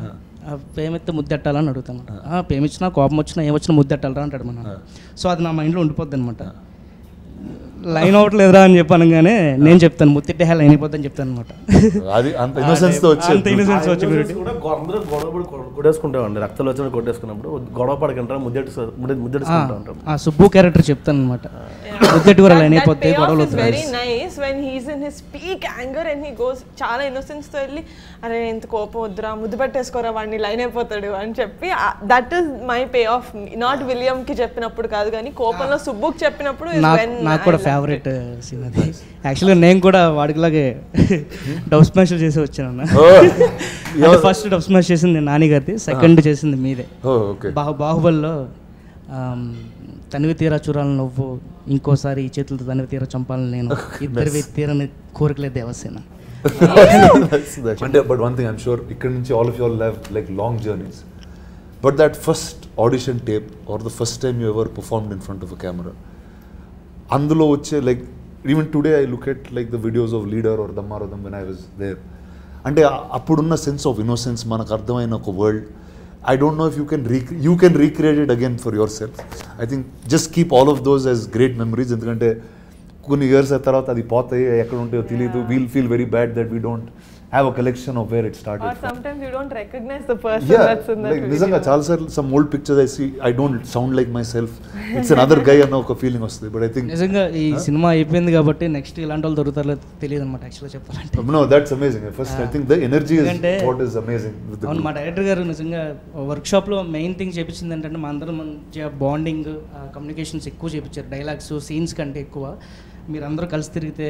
పేమెత్తే ముద్దెట్టాలని అడుగుతాను. పేమిచ్చినా కోపం వచ్చినా ఏమొచ్చినా ముద్దెట్టాలరా అంటాడు మా నాన్న. సో అది నా మైండ్లో ఉండిపోద్ది అనమాట. లైన్ అవ్వట్లేదురా అని చెప్పాను, కానీ నేను చెప్తాను ముత్తిట్టే లైన్ అయిపోద్ది అని చెప్తాను అనమాట. అంత ఇన్నోసెన్స్ వచ్చి కొట్టేసుకుంటామండి. రక్తాలు వచ్చిన కొట్టేసుకున్నప్పుడు గొడవ పడకంటారా ముద్దెట్టుకుంటా ఉంటాం. సుబ్బు క్యారెక్టర్ చెప్తాను అనమాట, ముద్దెట్టు కూడా లైన్ అయిపోద్ది గొడవలు. Very nice when he's in his peak anger and he goes చాలా ఇన్నోసెన్స్ తో వెళ్ళి అరే ఎంత కోపం వద్దురా ముద్దు పెట్టేసుకోరా వాడిని లైన్ అయిపోతాడు అని చెప్పి, that is my pay of. Not William కి చెప్పినప్పుడు కాదు కానీ కోపంలో సుబ్బుకి చెప్పినప్పుడు నాకు కూడా ఫేవరెట్ సీన్ అది. యాక్చువల్గా నేను కూడా వాడికిలాగే డబ్ స్మాష్ చేసి వచ్చాను. ఫస్ట్ డబ్ స్మాష్ చేసింది నాని గారిది, సెకండ్ చేసింది మీదే. బాహుబలిలో తనివి తీరా చూడాలని నువ్వు, ఇంకోసారి ఈ చేతులతో తనివి తీరా చంపాలని నేను, ఇద్దరు తీరని కోరికలే దేవసేన. అంటే but one thing I'm sure ఇక్కడ నుంచి all of you all have like long journeys, but that first audition tape or the first time you ever performed in front of a camera, అందులో వచ్చే like even today I look at like the videos of Leader or దమ్మారథం when I was there, అంటే అప్పుడున్న sense of innocence మనకు అర్థమైన ఒక world. I don't know if you can recreate it again for yourself. I think just keep all of those as great memories. ఎందుకంటే కొన్ని years తర్వాత అది పోతాయి, ఎక్కడ ఉంటాయో తెలియదు. We'll feel very bad that we don't have a collection of where it started. Or sometimes you don't recognize the person that's in that video. నిజంగా చాలా సార్లు some old pictures I see, I don't sound like myself. It's another guy అన్న ఒక feeling వస్తుంది. But I think నిజంగా ఈ cinema అయిపోయింది కాబట్టి నెక్స్ట్ ఇలాంటి వాళ్ళు దొరుకుతారో తెలియదు అనమాట యాక్చువల్గా చెప్పాలంటే. No, that's amazing. First I think the energy is what is amazing with the అవును, మా డైరెక్టర్ గారు నిజంగా వర్క్షాప్లో మెయిన్ థింగ్ చేపించింది ఏంటంటే మా అందరం మంచిగా బాండింగ్, కమ్యూనికేషన్స్ ఎక్కువ చేయించారు. డైలాగ్స్ సీన్స్ కంటే ఎక్కువ మీరందరూ కలిసి తిరిగితే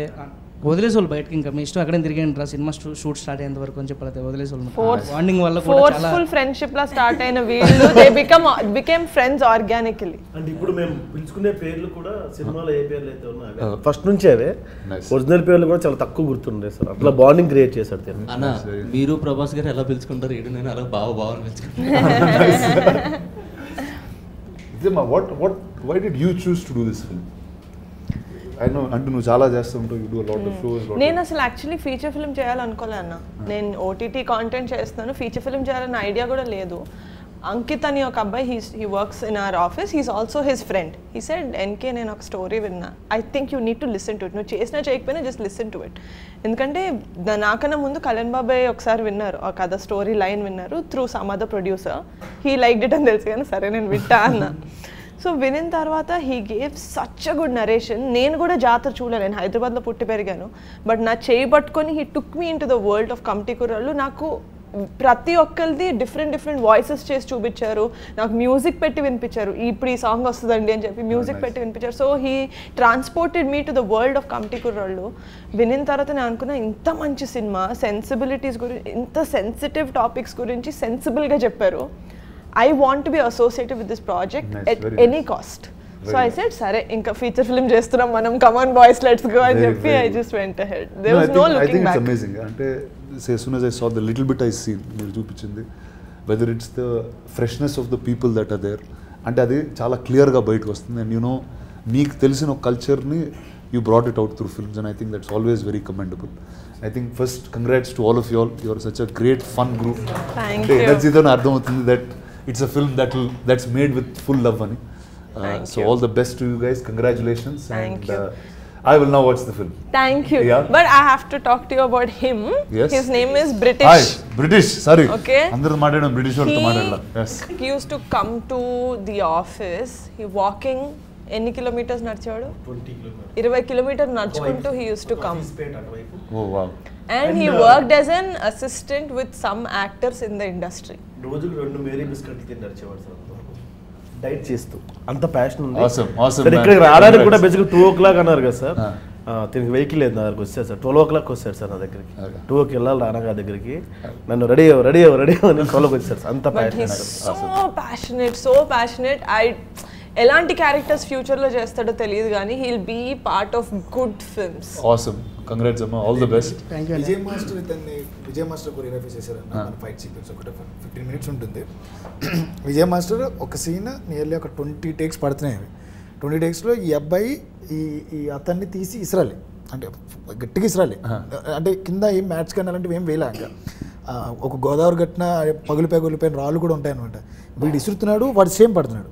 వదిలేసి వాళ్ళు బయటకి ఇంకా మీ ఇష్టం అక్కడే తిరిగండి రా సినిమా షూట్ స్టార్ట్ అయ్యేంత వరకు అని చెప్పాలి వదిలేసి వాళ్ళు బాండింగ్ వల్ల కూడా చాలా ఫోర్స్ఫుల్ ఫ్రెండ్షిప్ లా స్టార్ట్ అయిన వీళ్ళు దే బికమ్ ఫ్రెండ్స్ ఆర్గానికలీ. అంటే ఇప్పుడు మేము పిలుచుకునే పేర్లు కూడా సినిమాలో ఏ పేర్లు అయితే ఉన్నాయో ఫస్ట్ నుంచే అవే ఒరిజినల్ పేర్లు కూడా చాలా తక్కువ గుర్తుండే సార్. అట్లా బాండింగ్ క్రియేట్ చేశాడు తిను. అన్న మీరు ప్రభాస్ గారు ఎలా పిలుచుకుంటారు, ఏడు నేను అలా బాగా పిలుచుకుంటాను. Why did you choose to do this film? I know అంటే నువ్వు చాలా చేస్తుంటావు, you do a lot of shows. నేను అసలు యాక్చువల్లీ ఫీచర్ ఫిల్మ్ చేయాలనుకోలే అన్న. నేను ఓటీటీ కాంటెంట్ చేస్తున్నాను, ఫీచర్ ఫిల్మ్ చేయాలన్న ఐడియా కూడా లేదు. అంకిత్ అని ఒక అబ్బాయి he works in our office, he's also his friend. He said NK నేను ఒక స్టోరీ విన్నా, I think you need to listen to it. నువ్వు చేసినా చేయకపోయినా జస్ట్ లిసన్ టు ఇట్. ఎందుకంటే నాకన్నా ముందు కళ్యాణ్ బాబాయ్ ఒకసారి విన్నారు ఆ కథ స్టోరీ లైన్ విన్నారు through some other producer. He liked it అని తెలుసు కానీ సరే నేను వింటా అన్న. సో వినిన తర్వాత he gave such a good narration. నేను కూడా జాతర చూడలే, నేను హైదరాబాద్లో పుట్టి పెరిగాను. బట్ నా చేయి పట్టుకొని he took me in to the world of committee కుర్రాళ్ళు. నాకు ప్రతి ఒక్కరిది డిఫరెంట్ వాయిసెస్ చేసి చూపించారు, నాకు మ్యూజిక్ పెట్టి వినిపించారు. ఇప్పుడు ఈ సాంగ్ వస్తుందండి అని చెప్పి మ్యూజిక్ పెట్టి వినిపించారు. So he transported me to the world of committee కుర్రాళ్ళు. వినిన తర్వాత నేను అనుకున్నా ఇంత మంచి సినిమా, సెన్సిబిలిటీస్ గురించి, ఇంత సెన్సిటివ్ టాపిక్స్ గురించి సెన్సిబుల్గా చెప్పారు. I want to be associated with this project at any cost. So I said, "Sare, inka feature film చేస్తున్నాం మనం, come on boys, let's go." అని చెప్పి I just went ahead. There was no looking back. I think it's amazing. అంటే as soon as I saw the little bit I seen మీరు చూపించింది, whether it's the freshness of the people that are there, అంటే అది చాలా క్లియర్గా బయటకు వస్తుంది. And you know మీకు తెలిసిన ఒక కల్చర్ని you brought it out through films, and I think that's always very commendable. I think first congrats to all of you all. You are such a great fun group. Thank you. Energy tho ardham avutundi that it's a film that's made with full love ani. So all the best to you guys. Congratulations. Thank you. I will now watch the film. Thank you. Yeah. But I have to talk to you about him. Yes. His name is British. Hi, British. Sorry. Okay. Andaru maatladam British valto maatladala. Yes. He used to come to the office. He walking ఎన్ని kilometres నడిచాడు? 20 kilometre నడుచుకుంటూ he used to come. Oh wow. And he worked as an assistant with some actors in the industry. రోజుకు 2 Mary బిస్కెట్లు తిని నడిచేవాడు sir, diet చేస్తూ. అంత passion ఉంది. Awesome. ఇక్కడికి రావడానికి కూడా బేసిక్గా 2 o'clock అన్నారు కదా సార్. తినకి వెహికల్ లేదు నా దగ్గరికి వచ్చారు సార్. 12 o'clock వచ్చారు సార్ నా దగ్గరికి. 2కి వెళ్ళాలి రానగా దగ్గరికి. నన్ను రెడీ అని 12కి వచ్చారు సార్. అంత సో ప్యాషనేట్. ఎలాంటి క్యారెక్టర్స్ ఫ్యూచర్లో చేస్తాడో తెలియదు కానీ he'll be part of good films. Awesome. Congrats అమ్మా, all the best. Vijay master ఇతన్ని విజయ్ మాస్టర్ కొరియోగ్రఫీ చేశారన్న. ఫైట్ సీక్వెన్స్ ఒకటి 15 minutes ఉంటుంది. విజయ్ మాస్టర్ ఒక సీన్ నియర్లీ ఒక 20 takes పడుతున్నాయి. 20 takesలో ఈ అబ్బాయి ఈ అతన్ని తీసి ఇసరాలి, అంటే గట్టిగా ఇసరాలి. అంటే కింద ఏం మ్యాట్స్ కానీ అలాంటివి ఏం వేయలే. ఇంకా ఒక గోదావరి గట్టిన పగులిపోయిన రాళ్ళు కూడా ఉంటాయి అనమాట. వీడు ఇసురుతున్నాడు, వాడు సేమ్ పడుతున్నాడు.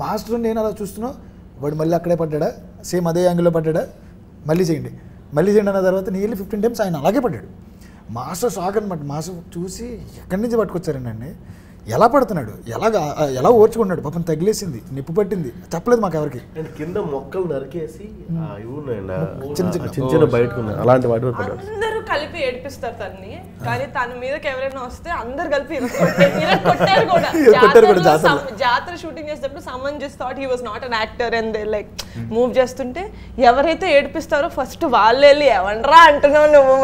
మాస్టర్ నేను అలా చూస్తున్నా, వాడు మళ్ళీ అక్కడే పడ్డా, సేమ్ అదే యాంగిల్లో పడ్డా, మళ్ళీ చేయండి అన్న తర్వాత నియర్లీ 15 times ఆయన అలాగే పడ్డాడు. మాస్టర్ షాక్ అనమాట. మాస్టర్ చూసి ఎక్కడి నుంచి పట్టుకొచ్చారండి, ఎలా పడుతున్నాడు, ఎలా ఓర్చుకున్నాడు, పాపం తగిలేసింది, నిప్పు పట్టింది, చెప్పలేదు మాకు ఎవరికి. కింద మొక్కలు నరికేసి చిన్న బయటకు అలాంటి వాటి అందరూ కలిపి ఏడిపిస్తారు తన్ని, కానీ తన మీదకి ఎవరైనా వస్తే అందరు కలిపి కొట్టారు కూడా. జాతర షూటింగ్ చేసేటప్పుడు someone just thought he was not an actor and they like move చేస్తుంటే ఎవరైతే ఏడిపిస్తారో ఫస్ట్ వాళ్ళు వెళ్ళి ఎవనరా అంటున్నావు నువ్వు,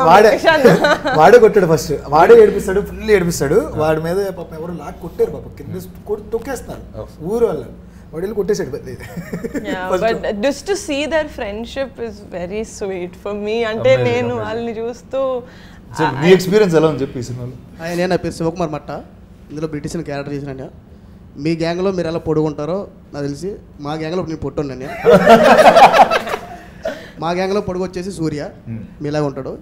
వాడే కొట్టాడు ఫస్ట్, వాడే ఏడిపిస్తాడు, ఫుల్ ఏడిపిస్తాడు. వాడి మీద పాపం ఎవరు లాక్ కొట్టారు, పాపం కింద తొక్కేస్తున్నారు ఊరు వాళ్ళు, వాడు వెళ్ళి కొట్టేసాడు. But just to see their friendship is very sweet for me. అంటే నేను వాళ్ళని చూస్తూ మీ ఎక్స్పీరియన్స్ ఎలా ఉంది చెప్పి సినిమాలో. నేను నా పేరు శివకుమార్ మట్ట, ఇందులో బ్రిటిష్ క్యారెక్టర్ చేసిన. మీ గ్యాంగ్లో మీరు ఎలా పొడుగుంటారో నాకు తెలిసి, మా గ్యాంగ్లో నేను పొట్టున్నాను. మా గ్యాంగ్లో పొడుగు వచ్చేసి సూర్య, మీలాగా ఉంటాడు.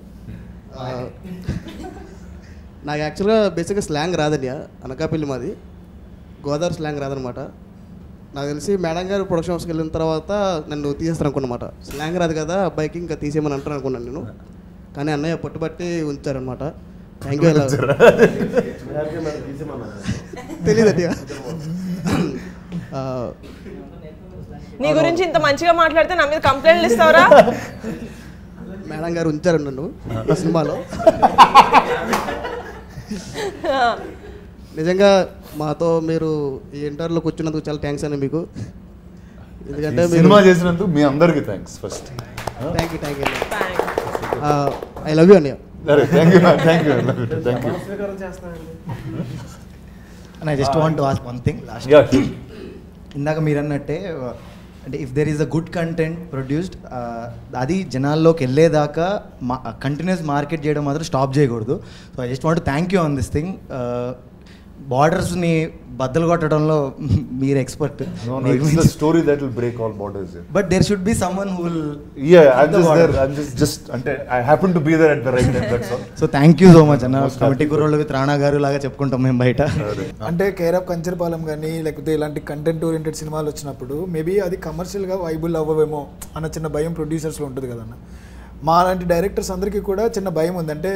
నాకు యాక్చువల్గా బేసిక్గా స్లాంగ్ రాదండి, అనకాపల్లి మాది, గోదావరి స్లాంగ్ రాదనమాట. నాకు తెలిసి మేడం గారు ప్రొడక్షన్ హౌస్కి వెళ్ళిన తర్వాత నన్ను తీసేస్తాను అనుకున్నమాట. స్లాంగ్ రాదు కదా అబ్బాయికి, ఇంకా తీసేయమని అంటారు అనుకున్నాను నేను, కానీ అన్నయ్య పట్టుబట్టి ఉంచారనమాట. Thank you. తెలియదు నీ గురించి ఇంత మంచిగా మాట్లాడితే నా మీద కంప్లైంట్లు ఇస్తావరా? మేడం గారు ఉంచారు నన్ను ఈ సినిమాలో. నిజంగా మాతో మీరు ఈ ఇంటర్వ్యూలో కూర్చున్నందుకు చాలా థ్యాంక్స్ అండి మీకు. ఎందుకంటే సినిమా చేసినందుకు మీ అందరికీ thanks first. Thank you I love you అన్నయ్య. Thank you. And I just want to ask one thing last. ఇందాక మీరు అన్నట్టే అంటే if there is a good content produced అది జనాల్లోకి వెళ్ళేదాకా కంటిన్యూస్ మార్కెట్ చేయడం మాత్రం స్టాప్ చేయకూడదు. So I just want thank you on this thing. బార్డర్స్ని బద్దలు కొట్టడంలో మీరు expert. Story that will break all borders. But there should be someone who will just అంటే I happen to be there at the right time, that's all. So thank you so much అన్న. Committee Kurrollu with Rana గారు లాగా చెప్పుకుంటాం మేము బయట. అంటే care of Kancharapalem కానీ లేకపోతే ఇలాంటి కంటెంట్ ఓరియంటెడ్ సినిమాలు వచ్చినప్పుడు మేబీ అది కమర్షియల్గా వైబుల్ అవ్వవేమో అన్న చిన్న భయం ప్రొడ్యూసర్స్లో ఉంటుంది కదన్న. మా లాంటి డైరెక్టర్స్ అందరికీ కూడా చిన్న భయం ఉంది. అంటే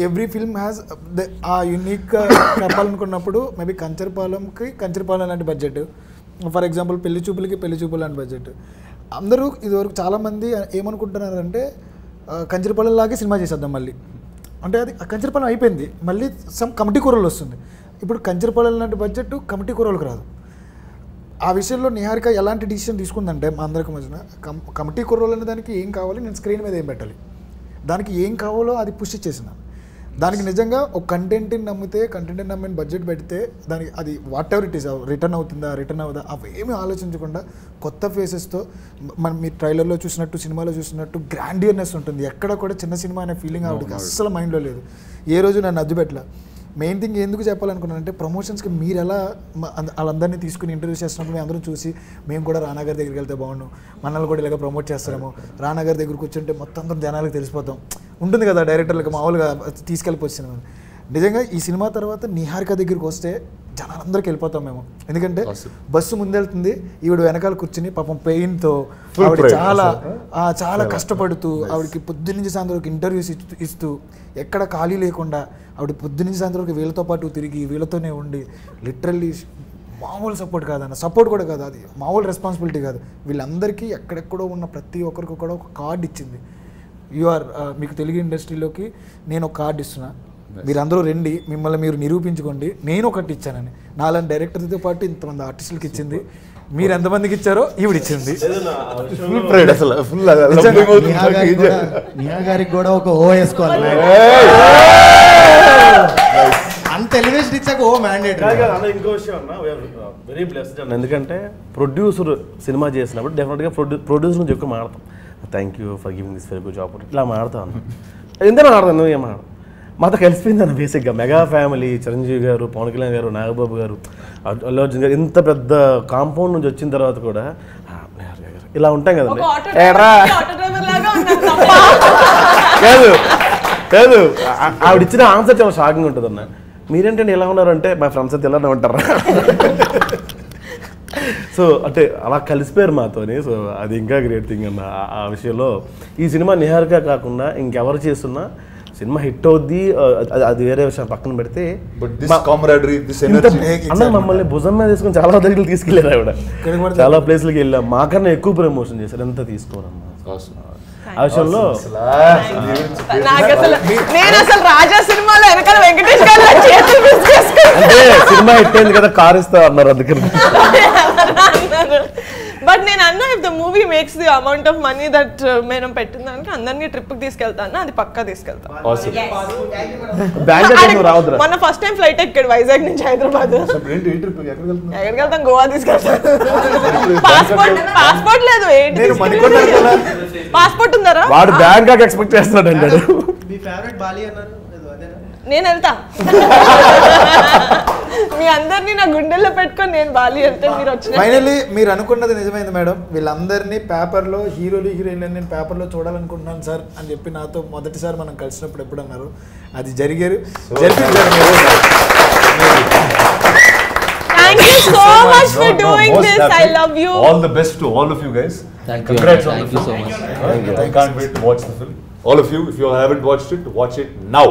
ఎవ్రీ ఫిల్మ్ హ్యాస్ ఆ యూనిక్గా చెప్పాలనుకున్నప్పుడు మేబీ కంచరపాలెం లాంటి బడ్జెట్, ఫర్ ఎగ్జాంపుల్ పెళ్లి చూపులు లాంటి బడ్జెట్. అందరూ ఇదివరకు చాలామంది ఏమనుకుంటున్నారంటే కంచరపాలెం లాగే సినిమా చేసేద్దాం మళ్ళీ. అంటే అది కంచరపాలెం అయిపోయింది, మళ్ళీ సమ్ కమిటీ కూరలు వస్తుంది. ఇప్పుడు కంచరపాలెం లాంటి బడ్జెట్ కమిటీ కూరలకు రాదు. ఆ విషయంలో నిహారిక ఎలాంటి డిసిషన్ తీసుకుందంటే మా అందరికి మధ్యన కమిటీ కూరలు అనే దానికి ఏం కావాలి, నేను స్క్రీన్ మీద ఏం పెట్టాలి, దానికి ఏం కావాలో అది పుష్ చేసిన. దానికి నిజంగా ఒక కంటెంట్ని నమ్మిన బడ్జెట్ పెడితే దానికి అది whatever it is return అవుదా అవేమీ ఆలోచించకుండా కొత్త ఫేసెస్తో మనం మీ ట్రైలర్లో చూసినట్టు సినిమాలో చూసినట్టు గ్రాండియర్నెస్ ఉంటుంది. ఎక్కడ కూడా చిన్న సినిమా అనే ఫీలింగ్ ఆవిడకి అస్సలు మైండ్లో లేదు. ఏ రోజు నన్ను అద్దు పెట్టలే. మెయిన్ థింగ్ ఎందుకు చెప్పాలనుకున్నానంటే ప్రమోషన్స్కి మీరు ఎలా వాళ్ళందరినీ తీసుకుని ఇంటర్వ్యూ చేస్తున్నప్పుడు మేము అందరం చూసి మేము కూడా రానా గారి దగ్గరికి వెళ్తే బాగుండు, మనల్ని కూడా ఇలాగ ప్రమోట్ చేస్తారేమో, రానా గారి దగ్గర కూర్చుంటే మొత్తం అందరం జనాలకు తెలిసిపోతాం ఉంటుంది కదా డైరెక్టర్లకు మామూలుగా తీసుకెళ్ళిపోవచ్చు. నిజంగా ఈ సినిమా తర్వాత నిహారిక దగ్గరికి వస్తే జనాలందరికి వెళ్ళిపోతాం మేము. ఎందుకంటే బస్సు ముందెళ్తుంది, ఈవిడ వెనకాల కూర్చుని పాపం పెయిన్తో ఆవిడ చాలా కష్టపడుతూ ఆవిడకి పొద్దున్నుంచి సాయంత్రం వరకు ఇంటర్వ్యూస్ ఇస్తూ ఎక్కడ ఖాళీ లేకుండా ఆవిడ పొద్దున్నుంచి సాయంత్రం వరకు వీళ్ళతో పాటు తిరిగి వీళ్ళతోనే ఉండి లిటరల్లీ మామూలు సపోర్ట్ కాదన్న, సపోర్ట్ కూడా కాదు, అది మామూలు రెస్పాన్సిబిలిటీ కాదు. వీళ్ళందరికీ ఎక్కడెక్కడో ఉన్న ప్రతి ఒక్కరికి కూడా ఒక కార్డు ఇచ్చింది. మీకు తెలుగు ఇండస్ట్రీలోకి నేను ఒక కార్డు ఇస్తున్నా, మీరందరూ రండి, మిమ్మల్ని మీరు నిరూపించుకోండి, నేను ఒకటి ఇచ్చానని. నాలాంటి డైరెక్టర్తో పాటు ఇంతమంది ఆర్టిస్టులకి ఇచ్చింది. మీరు ఎంతమందికి ఇచ్చారో ఈవిడిచ్చింది. నిహా గారికి కూడా ఒక ఓ వేసుకోవాలి. అంత ఎలివేషన్ ఇచ్చాక ఓ మ్యాండేట్. ఇంకో విషయం అన్న, వెరీ బ్లెస్డ్ అన్న. ఎందుకంటే ప్రొడ్యూసర్ సినిమా చేసినప్పుడు డెఫినెట్గా ప్రొడ్యూసర్ నుంచి ఎక్కువ మాడతాం. Thank you for giving this very good job ఇట్లా మాడతాం అన్న. ఎందుకు మాడతాను, నువ్వు ఏం మాడతావు? మాతో కలిసిపోయింది అన్న. బేసిక్గా మెగా ఫ్యామిలీ, చిరంజీవి గారు, పవన్ కళ్యాణ్ గారు, నాగబాబు గారు, అల్లు అర్జున్ గారు, ఇంత పెద్ద కాంపౌండ్ నుంచి వచ్చిన తర్వాత కూడా ఇలా ఉంటాం కదండి. కాదు ఆవిడ ఇచ్చిన ఆన్సర్ చాలా షాకింగ్ ఉంటుంది అన్న. మీరేంటంటే ఎలా ఉన్నారంటే మా ఫ్రెండ్స్ అయితే ఇలానే ఉంటారా. సో అంటే అలా కలిసిపోయారు మాతోని. సో అది ఇంకా గ్రేట్ థింగ్ అన్న. ఆ విషయంలో ఈ సినిమా నిహారిక కాకుండా ఇంకెవరు చేస్తున్నా సినిమా హిట్ అవుద్ది, అది వేరే విషయం పక్కన పెడితే అన్న మమ్మల్ని భుజం మీద తీసుకుని చాలా దగ్గరికి తీసుకెళ్ళారు ఆవిడ. చాలా ప్లేస్లకి వెళ్ళాం, మాకన్నా ఎక్కువ ప్రమోషన్ చేశారు. ఎంత తీసుకోరమ్మా ఆ విషయంలో. అంటే సినిమా హిట్ అయింది కదా, కార్ ఇస్తా అన్నారు అందుకని. బట్ నేను అన్నా if the movie makes the amount of money that మేము పెట్టిన దానికి అందరినీ ట్రిప్కి తీసుకెళ్తాను, అది పక్కా తీసుకెళ్తాను. మన ఫస్ట్ టైం ఫ్లైట్ ఎక్కాడు వైజాగ్ నుంచి హైదరాబాద్. ఎక్కడికి వెళ్తాం? గోవా తీసుకెళ్తాను. పాస్పోర్ట్ లేదు, పాస్పోర్ట్ ఉందరా? వాడు బ్యాంకాక్ ఎక్స్పెక్ట్ చేస్తున్నాడు అన్నాడు. నేను వెళ్తా, మీ అందరినీ నా గుండెల్లో పెట్టుకొని నేను బాలి వెళ్తే మీరు వచ్చిన. ఫైనల్లీ మీరు అనుకున్నది నిజమైంది మేడం. వీళ్ళందరినీ పేపర్లో హీరోలు హీరోయిన్లు నేను పేపర్లో చూడాలనుకుంటున్నాను సార్ అని చెప్పి నాతో మొదటిసారి మనం కలిసినప్పుడు ఎప్పుడు అన్నారు, అది జరిగారు. Thank you so much for doing this. I love you. All the best to all of you guys. Thank you. Congrats on Thank the you film. so much. I can't wait to watch the film. All of you, if you haven't watched it, watch it now.